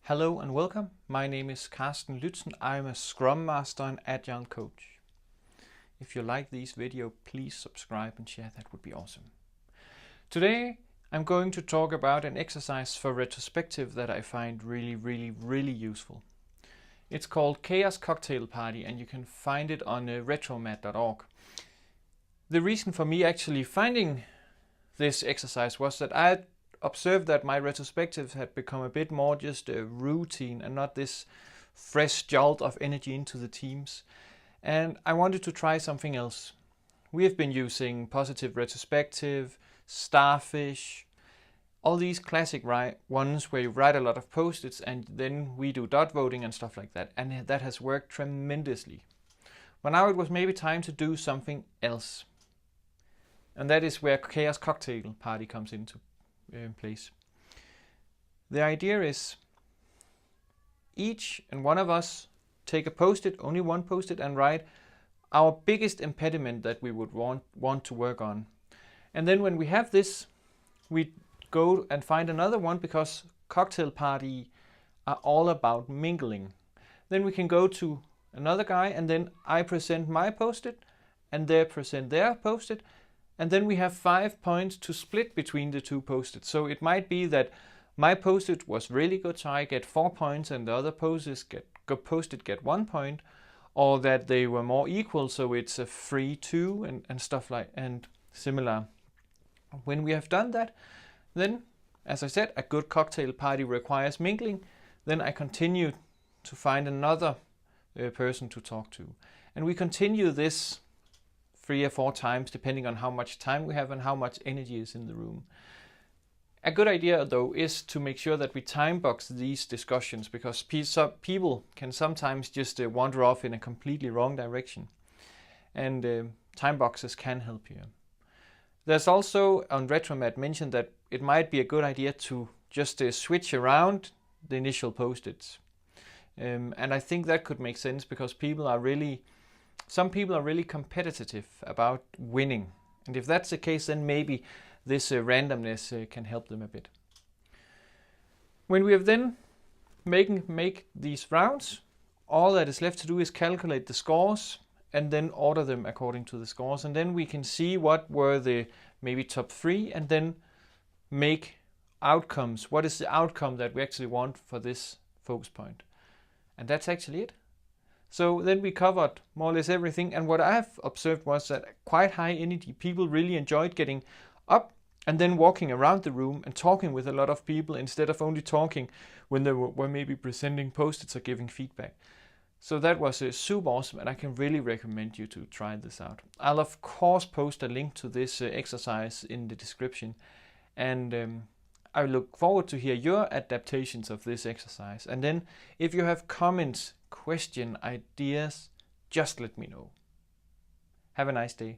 Hello and welcome. My name is Carsten Lützen. I'm a Scrum Master and Agile Coach. If you like this video, please subscribe and share. That would be awesome. Today, I'm going to talk about an exercise for retrospective that I find really useful. It's called Chaos Cocktail Party and you can find it on retromat.org. The reason for me actually finding this exercise was that I observed that my retrospectives had become a bit more just a routine and not this fresh jolt of energy into the teams. And I wanted to try something else. We have been using Positive Retrospective, Starfish, all these classic ones where you write a lot of post-its and then we do dot voting and stuff like that. And that has worked tremendously. But now it was maybe time to do something else. And that is where Chaos Cocktail Party comes into place. The idea is each and one of us take a post-it, only one post-it, and write our biggest impediment that we would want to work on. And then when we have this, we go and find another one because cocktail party are all about mingling. Then we can go to another guy and then I present my post-it and they present their post-it. And then we have 5 points to split between the two post-its. So it might be that my post-it was really good, so I get 4 points, and the other post-it get 1 point, or that they were more equal, so it's a 3-2 and stuff like and similar. When we have done that, then, as I said, a good cocktail party requires mingling. Then I continue to find another person to talk to, and we continue this 3 or 4 times depending on how much time we have and how much energy is in the room. A good idea though is to make sure that we time box these discussions because people can sometimes just wander off in a completely wrong direction, and time boxes can help you. There's also on Retromat mentioned that it might be a good idea to just switch around the initial post-its, and I think that could make sense because some people are really competitive about winning. And if that's the case, then maybe this randomness can help them a bit. When we have then make these rounds, all that is left to do is calculate the scores and then order them according to the scores. And then we can see what were the maybe top 3 and then make outcomes. What is the outcome that we actually want for this focus point? And that's actually it. So then we covered more or less everything, and what I have observed was that quite high energy, people really enjoyed getting up and then walking around the room and talking with a lot of people instead of only talking when they were maybe presenting post-its or giving feedback. So that was super awesome, and I can really recommend you to try this out. I'll of course post a link to this exercise in the description, and I look forward to hear your adaptations of this exercise. And then if you have comments, question, ideas, just let me know. Have a nice day.